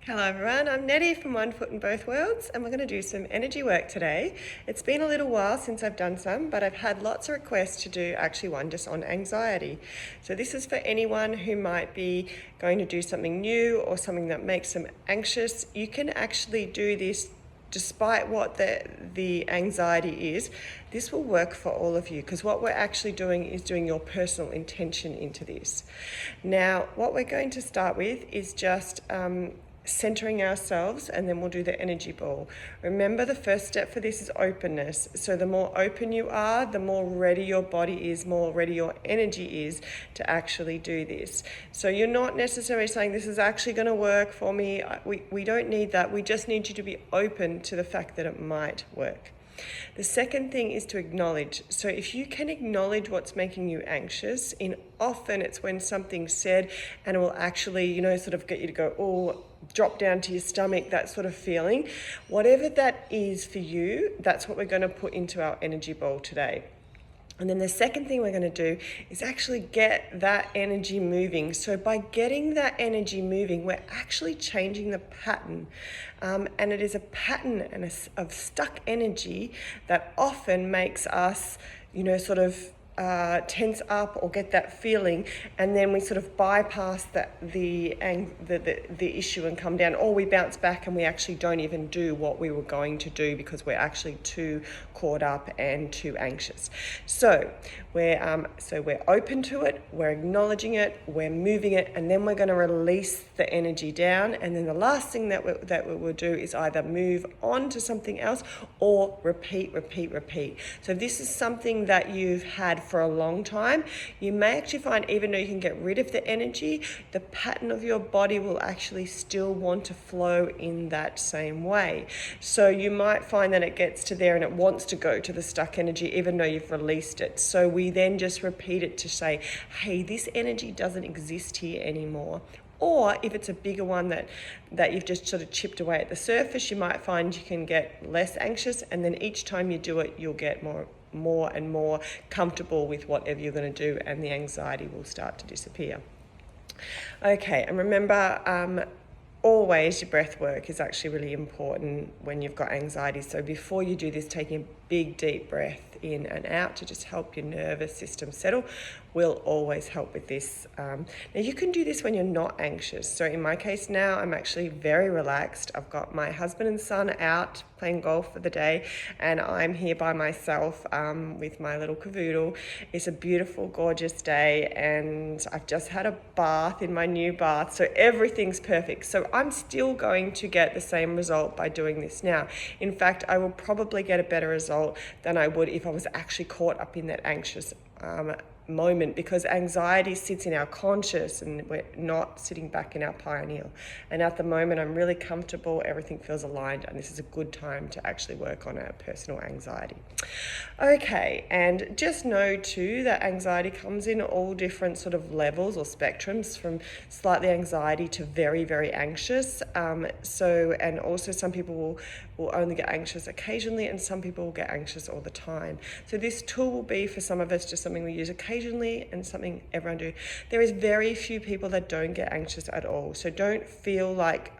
Hello everyone, I'm Nettie from One Foot in Both Worlds, and we're going to do some energy work today. It's been a little while since I've done some, but I've had lots of requests to do actually one just on anxiety. So this is for anyone who might be going to do something new or something that makes them anxious. You can actually do this despite what the anxiety is. This will work for all of you because what we're actually doing is doing your personal intention into this. Now, what we're going to start with is just centering ourselves, and then we'll do the energy ball. Remember, the first step for this is openness. So the more open you are, the more ready your body is, more ready your energy is to actually do this. So you're not necessarily saying this is actually going to work for me. We don't need that. We just need you to be open to the fact that it might work. The second thing is to acknowledge. So if you can acknowledge what's making you anxious, often it's when something's said and it will actually, sort of get you to go, oh, drop down to your stomach, that sort of feeling. Whatever that is for you, that's what we're going to put into our energy bowl today. And then the second thing we're going to do is actually get that energy moving. So by getting that energy moving, we're actually changing the pattern. And it is a pattern of stuck energy that often makes us, tense up or get that feeling, and then we sort of bypass the issue and come down, or we bounce back and we actually don't even do what we were going to do because we're actually too caught up and too anxious. So we're open to it, we're acknowledging it, we're moving it, and then we're going to release the energy down. And then the last thing that we will do is either move on to something else or repeat. So this is something that you've had for a long time. You may actually find, even though you can get rid of the energy, the pattern of your body will actually still want to flow in that same way. So you might find that it gets to there and it wants to go to the stuck energy even though you've released it. So we then just repeat it to say, hey, this energy doesn't exist here anymore. Or if it's a bigger one that you've just sort of chipped away at the surface, you might find you can get less anxious, and then each time you do it, you'll get more and more comfortable with whatever you're going to do, and the anxiety will start to disappear. Okay, and remember, always your breath work is actually really important when you've got anxiety. So before you do this, taking a big deep breath in and out to just help your nervous system settle will always help with this. Now you can do this when you're not anxious. So in my case now, I'm actually very relaxed. I've got my husband and son out playing golf for the day, and I'm here by myself with my little cavoodle. It's a beautiful, gorgeous day, and I've just had a bath in my new bath, so everything's perfect. So I'm still going to get the same result by doing this now. In fact, I will probably get a better result than I would if I was actually caught up in that anxious moment, because anxiety sits in our conscious and we're not sitting back in our pineal. And at the moment, I'm really comfortable, everything feels aligned, and this is a good time to actually work on our personal anxiety. Okay, and just know too that anxiety comes in all different sort of levels or spectrums, from slightly anxiety to very, very anxious. And also some people will only get anxious occasionally, and some people will get anxious all the time. So this tool will be, for some of us, just something we use occasionally and something everyone do. There is very few people that don't get anxious at all. So don't feel like,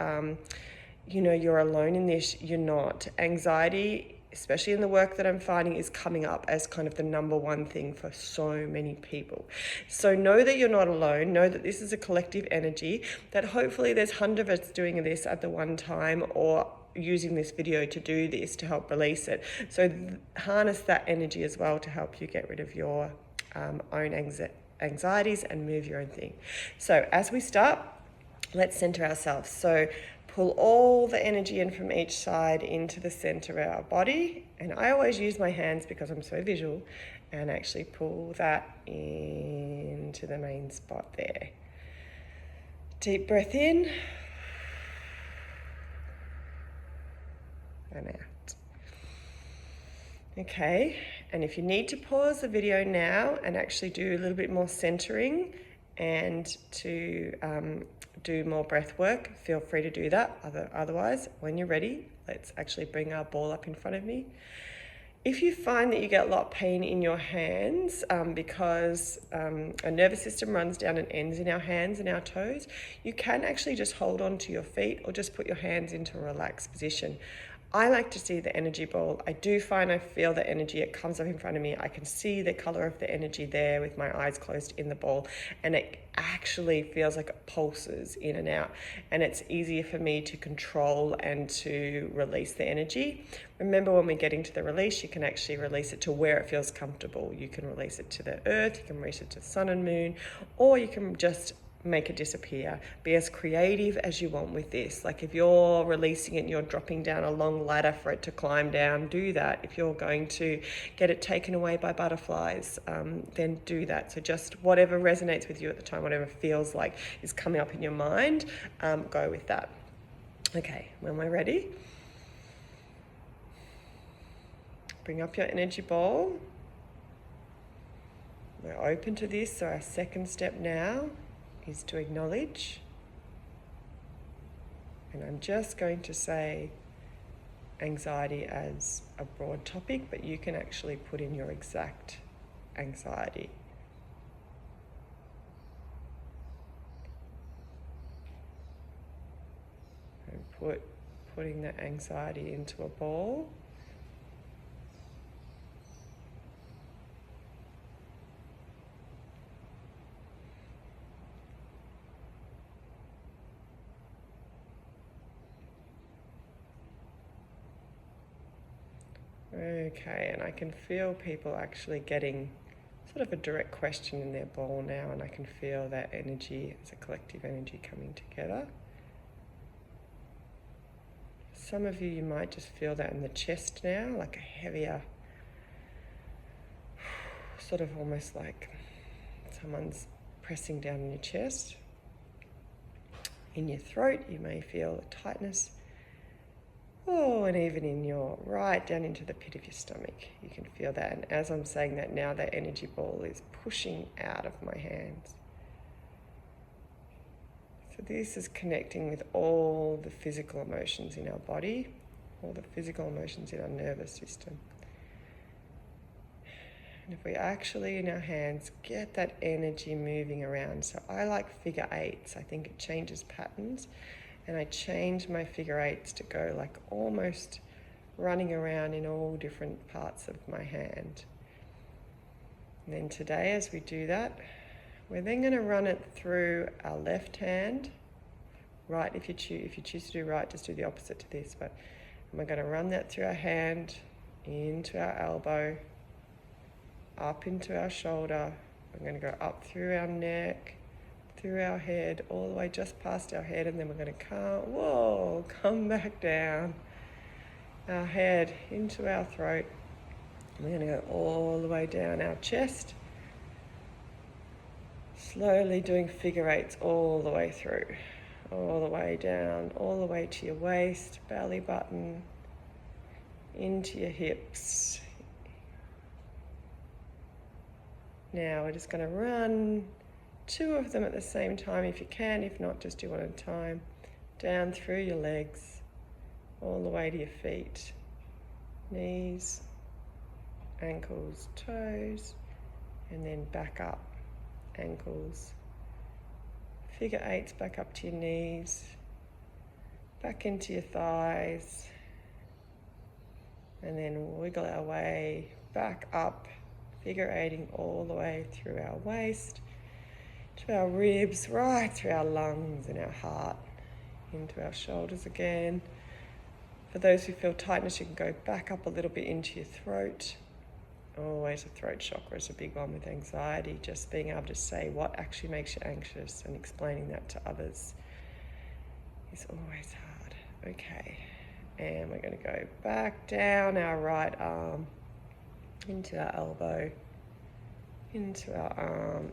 you're alone in this. You're not. Anxiety, especially in the work that I'm finding, is coming up as kind of the number one thing for so many people. So know that you're not alone. Know that this is a collective energy, that hopefully there's hundreds of us doing this at the one time, or using this video to do this to help release it. So harness that energy as well to help you get rid of your own anxieties and move your own thing. So as we start, let's center ourselves. So pull all the energy in from each side into the center of our body. And I always use my hands because I'm so visual, and actually pull that into the main spot there. Deep breath in and out. Okay, and if you need to pause the video now and actually do a little bit more centering and to do more breath work, feel free to do that. Otherwise, when you're ready, let's actually bring our ball up in front of me. If you find that you get a lot of pain in your hands because a nervous system runs down and ends in our hands and our toes, you can actually just hold on to your feet or just put your hands into a relaxed position. I like to see the energy ball. I do find I feel the energy. It comes up in front of me. I can see the color of the energy there with my eyes closed in the ball, and it actually feels like it pulses in and out, and it's easier for me to control and to release the energy. Remember, when we're getting to the release, you can actually release it to where it feels comfortable. You can release it to the earth, you can release it to the sun and moon, or you can just make it disappear. Be as creative as you want with this. Like if you're releasing it and you're dropping down a long ladder for it to climb down, do that. If you're going to get it taken away by butterflies, then do that. So just whatever resonates with you at the time, whatever feels like is coming up in your mind, go with that. Okay, when we're ready, bring up your energy ball. We're open to this, so our second step now is to acknowledge. And I'm just going to say anxiety as a broad topic, but you can actually put in your exact anxiety. And putting that anxiety into a ball. Okay, and I can feel people actually getting sort of a direct question in their ball now, and I can feel that energy as a collective energy coming together. Some of you might just feel that in the chest now, like a heavier, sort of almost like someone's pressing down in your chest. In your throat, you may feel a tightness. Oh, and even in your right down into the pit of your stomach, you can feel that. And as I'm saying that now, that energy ball is pushing out of my hands. So this is connecting with all the physical emotions in our body, all the physical emotions in our nervous system. And if we actually, in our hands, get that energy moving around. So I like figure eights. I think it changes patterns. And I change my figure eights to go like almost running around in all different parts of my hand. And then today, as we do that, we're then going to run it through our left hand. Right, if you choose to do right, just do the opposite to this. But we're going to run that through our hand, into our elbow, up into our shoulder. We're going to go up through our neck, through our head, all the way just past our head, and then we're going to come back down our head into our throat. And we're going to go all the way down our chest, slowly doing figure eights all the way through, all the way down, all the way to your waist, belly button, into your hips. Now we're just going to run 2 of them at the same time if you can. If not, just do one at a time. Down through your legs, all the way to your feet, knees, ankles, toes, and then back up, ankles, figure eights back up to your knees, back into your thighs, and then wiggle our way back up, figure eighting all the way through our waist, to our ribs, right through our lungs and our heart, into our shoulders again. For those who feel tightness, you can go back up a little bit into your throat. Always the throat chakra is a big one with anxiety. Just being able to say what actually makes you anxious and explaining that to others is always hard. Okay, and we're going to go back down our right arm, into our elbow, into our arm,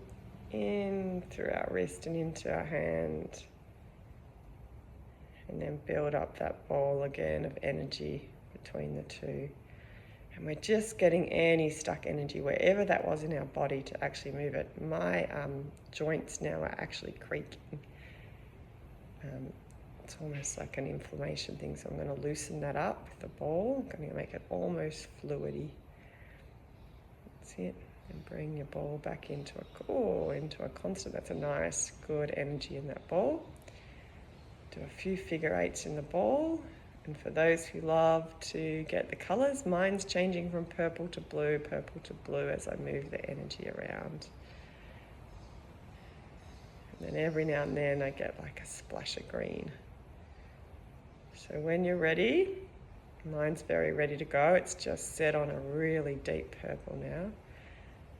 in through our wrist and into our hand, and then build up that ball again of energy between the two. And we're just getting any stuck energy wherever that was in our body to actually move it. My joints now are actually creaking. It's almost like an inflammation thing, so I'm going to loosen that up with the ball. I'm going to make it almost fluidy. That's it. And bring your ball back into a constant. That's a nice, good energy in that ball. Do a few figure eights in the ball. And for those who love to get the colours, mine's changing from purple to blue as I move the energy around. And then every now and then I get like a splash of green. So when you're ready, mine's very ready to go. It's just set on a really deep purple now.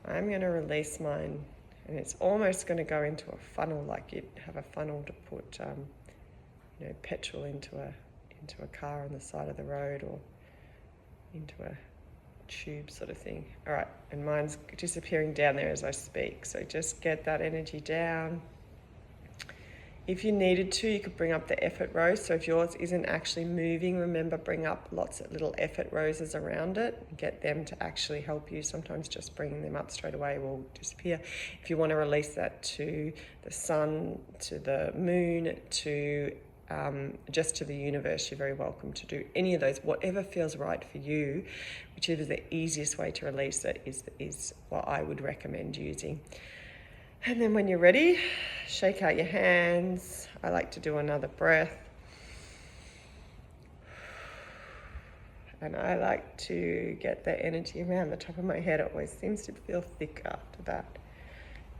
I'm going to release mine, and it's almost going to go into a funnel, like you'd have a funnel to put petrol into a car on the side of the road, or into a tube sort of thing. All right, and mine's disappearing down there as I speak. So just get that energy down. If you needed to, you could bring up the effort rose. So if yours isn't actually moving, remember, bring up lots of little effort roses around it. Get them to actually help you. Sometimes just bringing them up straight away will disappear. If you want to release that to the sun, to the moon, to just to the universe, you're very welcome to do any of those. Whatever feels right for you, whichever is the easiest way to release it is what I would recommend using. And then when you're ready, shake out your hands. I like to do another breath. And I like to get the energy around the top of my head. It always seems to feel thick after that.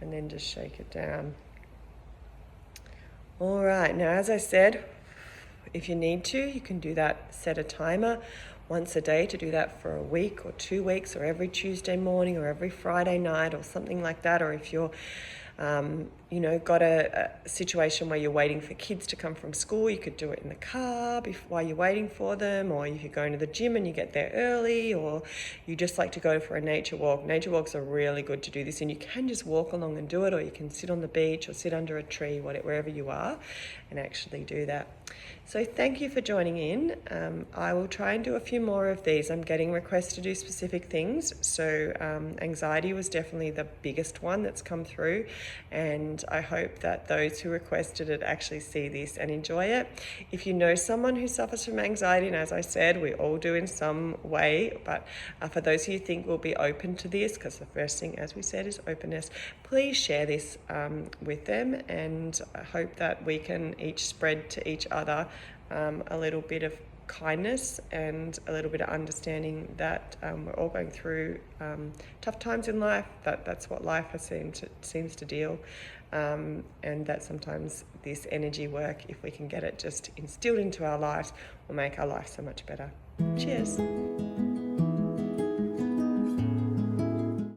And then just shake it down. All right, now as I said, if you need to, you can do that, set a timer once a day to do that for a week or 2 weeks, or every Tuesday morning or every Friday night or something like that. Or if you're got a situation where you're waiting for kids to come from school, you could do it in the car while you're waiting for them. Or if you're going to the gym and you get there early, or you just like to go for a nature walk. Nature walks are really good to do this, and you can just walk along and do it, or you can sit on the beach or sit under a tree, wherever you are, and actually do that. So thank you for joining in. I will try and do a few more of these. I'm getting requests to do specific things. So anxiety was definitely the biggest one that's come through. And I hope that those who requested it actually see this and enjoy it. If you know someone who suffers from anxiety, and as I said, we all do in some way, but for those who you think will be open to this, because the first thing, as we said, is openness, please share this with them. And I hope that we can each spread to each other a little bit of kindness and a little bit of understanding that we're all going through tough times in life. That's what life seems to deal, and that sometimes this energy work, if we can get it just instilled into our lives, will make our life so much better. Cheers.